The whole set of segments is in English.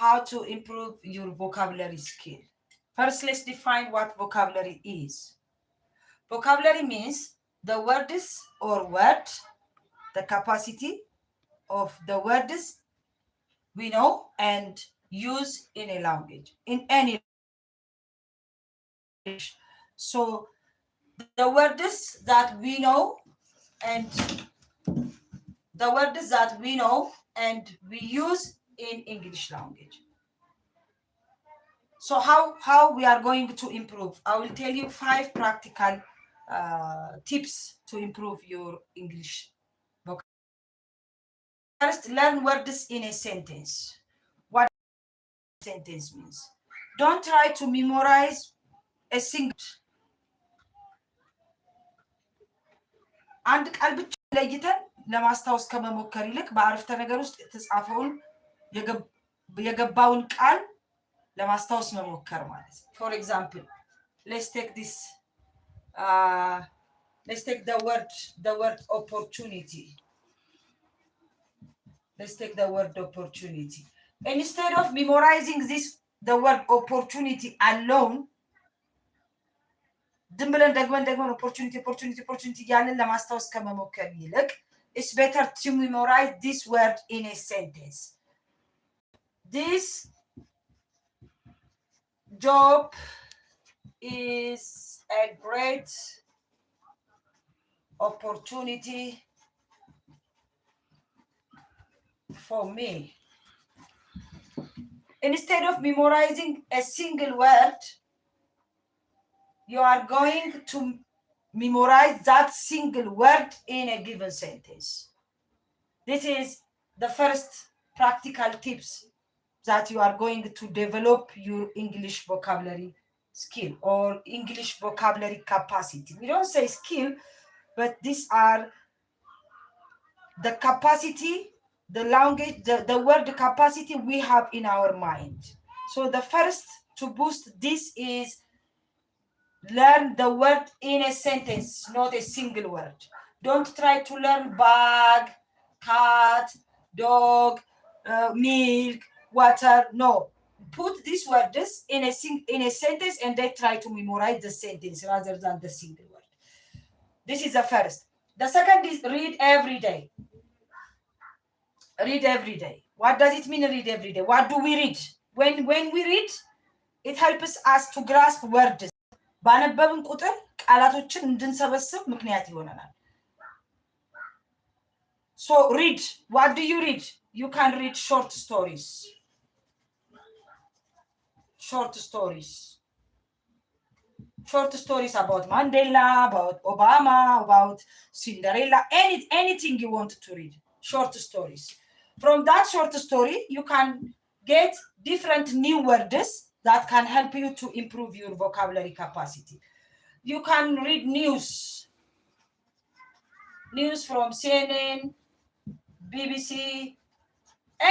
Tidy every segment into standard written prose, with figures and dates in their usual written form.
how to improve your vocabulary skill. First, let's define what vocabulary is. Vocabulary means the words or word, the capacity of the words we know and use in a language, in any language. So the words that we know and we use in English language. So how we are going to improve? I will tell you 5 practical tips to improve your English vocabulary. First, learn words in a sentence. What sentence means? Don't try to memorize a single. አንድ ቃል ብቻ ለይተን ለማስታወስ ከመሞከር ይልቅ በአረፍተ ነገር ውስጥ የተጻፈውን የገባውን ቃል ለማስታወስ መሞከር ማለት ነው። For example, let's take the word opportunity. Let's take the word opportunity. Instead of memorizing the word opportunity alone, ዝም ብለን ደግመን opportunity ያንን ለማስታወስ ከመሞከር ይልቅ it's better to memorize this word in a sentence. This job is a great opportunity for me. Instead of memorizing a single word, you are going to memorize that single word in a given sentence. This is the first practical tips that you are going to develop your English vocabulary skill or English vocabulary capacity. We don't say skill, but these are the capacity, the language, the word capacity we have in our mind. So the first to boost this is learn the word in a sentence, not a single word. Don't try to learn bag, cat, dog, milk, water. No. Put these words in a sentence and then try to memorize the sentence rather than the single word. This is the first. The second is read every day. Read every day. What does it mean read every day? What do we read? When we read, it helps us to grasp words. ባነበብን ቁጥር ቃላቶችን እንድንሰበስብ ምክንያት ይሆነናል። So read. What do you read? You can read short stories. Short stories about Mandela, about Obama, about Cinderella, anything you want to read. Short stories. From that short story, you can get different new words that can help you to improve your vocabulary capacity. You can read news from CNN, BBC,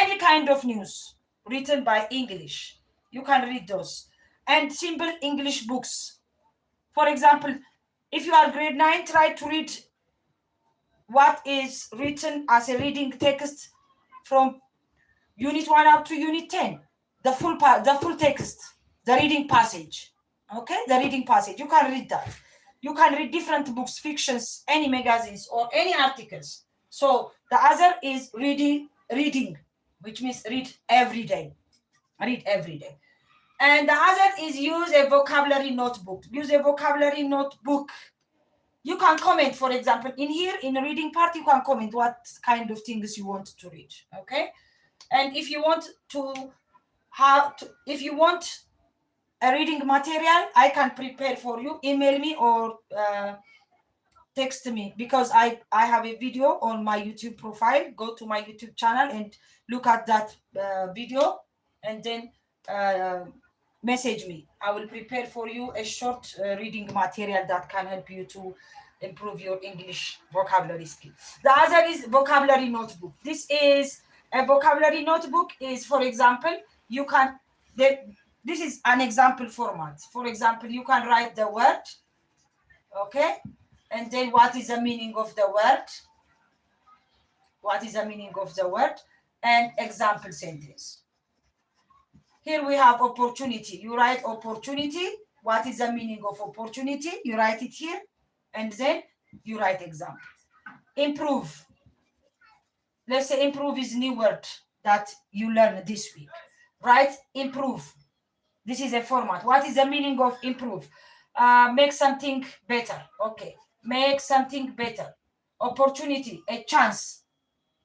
any kind of news written by English. You can read those. And simple English books. For example, if you are grade 9, try to read what is written as a reading text from Unit 1 up to Unit 10. The full text, the reading passage. Okay, the reading passage. You can read that. You can read different books, fictions, any magazines or any articles. So the other is reading, which means read every day. Read every day. And the other is use a vocabulary notebook. Use a vocabulary notebook. You can comment, for example, in here, in the reading part, you can comment what kind of things you want to read. Okay, and if you want if you want a reading material, I can prepare for you. Email me or text me, because I have a video on my YouTube profile. Go to my YouTube channel and look at that video and then message me. I will prepare for you a short reading material that can help you to improve your English vocabulary skill. The other is vocabulary notebook. This is a vocabulary notebook is, for example, you can, this is an example format. For example, you can write the word, okay? And then what is the meaning of the word? What is the meaning of the word? And example sentence. Here we have opportunity. You write opportunity. What is the meaning of opportunity? You write it here, and then you write example. Improve. Let's say improve is new word that you learn this week. Write improve. This is a format. What is the meaning of improve? Make something better. Okay. Make something better. Opportunity, a chance.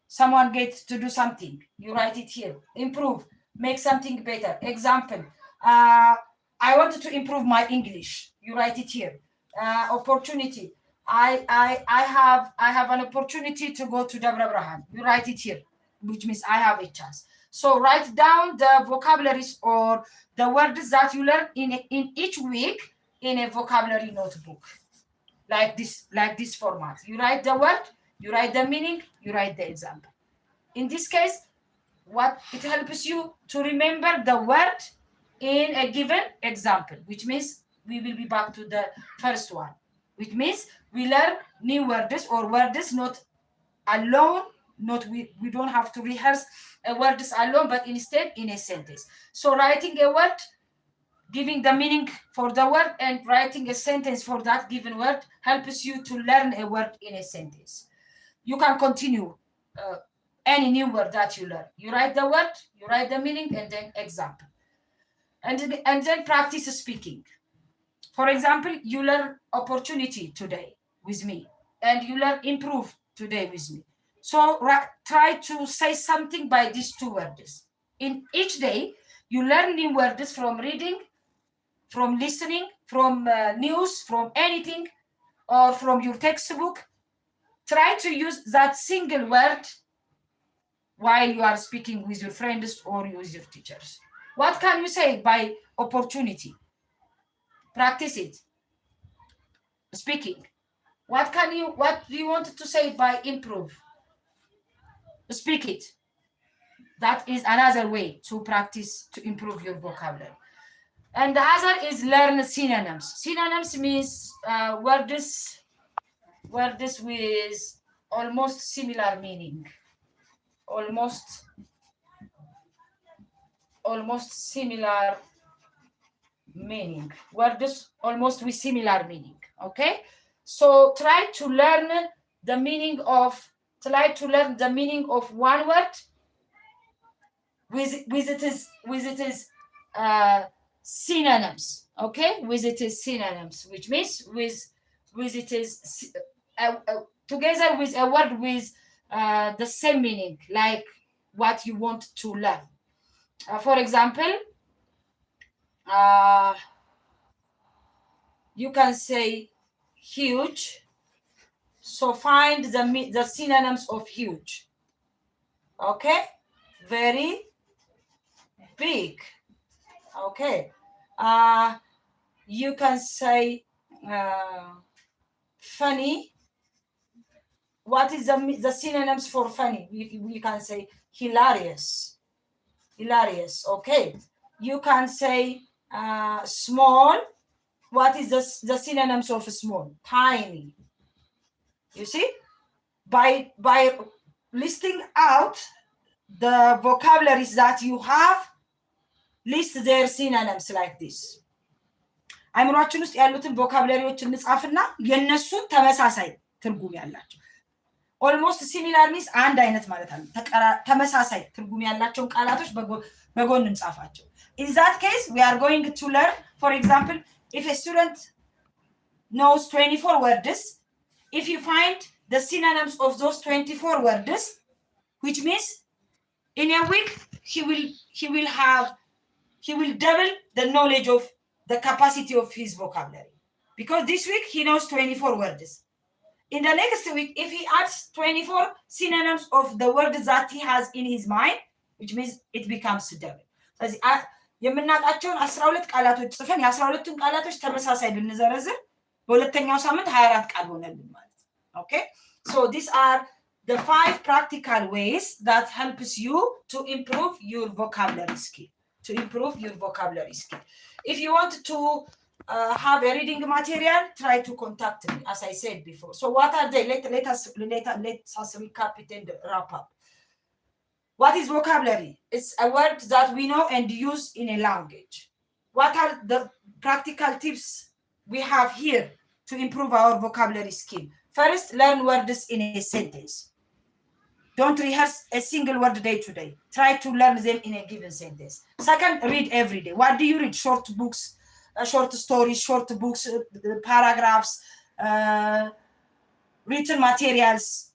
Someone gets to do something. You write it here. Improve. Make something better. Example. I wanted to improve my English. You write it here. Opportunity. I have an opportunity to go to Debre Brahan. You write it here, which means I have a chance. So write down the vocabularies or the words that you learn in each week in a vocabulary notebook, like this format. You write the word, you write the meaning, you write the example. In this case, what it helps you to remember the word in a given example, which means we will be back to the first one, which means we learn new words or words not alone, not we don't have to rehearse words alone, but instead in a sentence. So writing a word, giving the meaning for the word, and writing a sentence for that given word helps you to learn a word in a sentence. You can continue any new word that you learn. You write the word, you write the meaning, and then example. And then practice speaking. For example, you learn opportunity today with me, and you learn improve today with me. So try to say something by these two words. In each day, you learn new words from reading, from listening, from news, from anything, or from your textbook. Try to use that single word while you are speaking with your friends or with your teachers. What can you say by opportunity? Practice it. Speaking. What do you want to say by improve? Speak it. That is another way to practice to improve your vocabulary. And the other is learn synonyms. Synonyms means words with almost similar meaning. Almost similar meaning. Words almost with similar meaning. Okay? So try to learn the meaning of one word with its synonyms. Okay? With its synonyms, which means with its together with a word with the same meaning, like what you want to learn. For example, you can say huge. So find the synonyms of huge. Okay, very big. Okay, you can say funny. What is the synonyms for funny? We can say hilarious. Hilarious. Okay, you can say small. What is the synonyms of small? Tiny. You see, by listing out the vocabularies that you have, list their synonyms like this. አይምሯችን ውስጥ ያሉትን ቮካብላሪዎችን እንጻፍና የነሱን ተመሳሳይ ትርጉም ያላቸው ኦልሞስት ሲሚላር ሚንስ አንድ አይነት ማለት ነው። ተመሳሳይ ትርጉም ያላቸውን ቃላቶች በጎን እንጻፋቸው። In that case, we are going to learn, for example, if a student knows 24 words, if you find the synonyms of those 24 words, which means in a week he will double the knowledge of the capacity of his vocabulary, because this week he knows 24 words. In the next week, if he adds 24 synonyms of the words that he has in his mind, which means it becomes double. ስለዚህ የምናውቃቸውን 12 ቃላቶች ጽፈን የ12ቱን ቃላቶች ተመሳሳይ ብንዘረዝር በሁለተኛው ሳምንት 24 ቃል ሆነልን ማለት ነው። Okay, so these are the 5 practical ways that helps you to improve your vocabulary skill. If you want to have a reading material, try to contact me, as I said before. So what are they? Let us recap it and wrap up. What is vocabulary? It's a word that we know and use in a language. What are the practical tips we have here to improve our vocabulary skill? First, learn words in a sentence. Don't rehearse a single word day to day. Try to learn them in a given sentence. Second, read every day. What do you read? Short books, short stories, short books, paragraphs, written materials.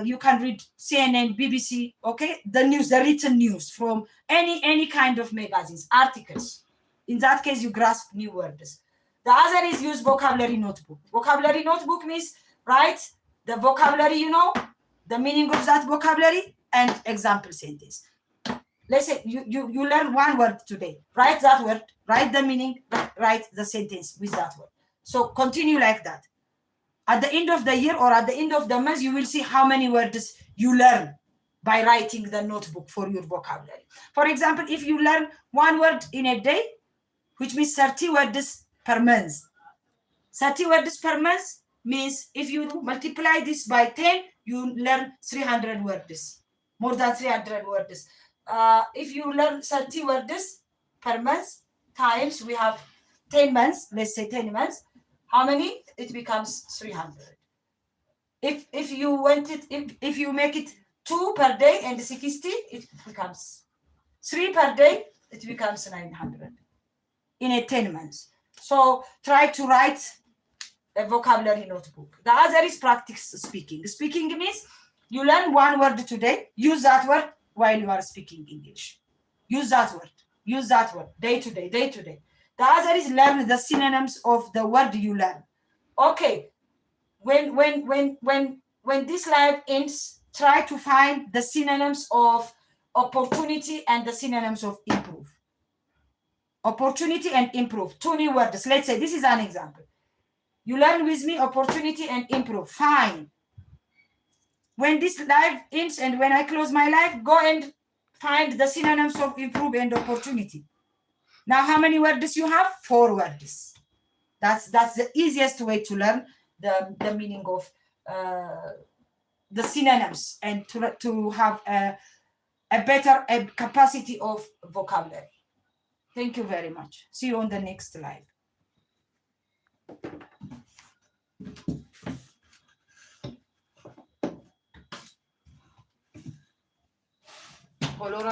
You can read CNN, BBC, okay? The news, the written news from any kind of magazines, articles. In that case, you grasp new words. The other is use vocabulary notebook. Vocabulary notebook means write the vocabulary you know, the meaning of that vocabulary, and example sentence. Let's say you learn one word today. Write that word, write the meaning, write the sentence with that word. So continue like that. At the end of the year or at the end of the month, you will see how many words you learn by writing the notebook for your vocabulary. For example, if you learn one word in a day, which means 30 words per month. 30 words per month means if you multiply this by 10, you learn 300 words, more than 300 words. If you learn 30 words per month times, we have 10 months, let's say 10 months, how many? It becomes 300. If you want it, if you make it 2 per day and 60, it becomes 3 per day, it becomes 900 in a 10 months. So try to write a vocabulary notebook. The other is practice speaking. Speaking means you learn one word today, use that word while you are speaking English. Use that word, day to day, day to day. The other is learn the synonyms of the word you learn. Okay, when this live ends, try to find the synonyms of opportunity and the synonyms of improve. Opportunity and improve, 2 new words. Let's say this is an example. You learn with me opportunity and improve. Fine. When this live ends and when I close my live, go and find the synonyms of improve and opportunity. Now, how many words you have? 4 words. That's the easiest way to learn the meaning of the synonyms and to have a better capacity of vocabulary. Thank you very much. See you on the next live. Color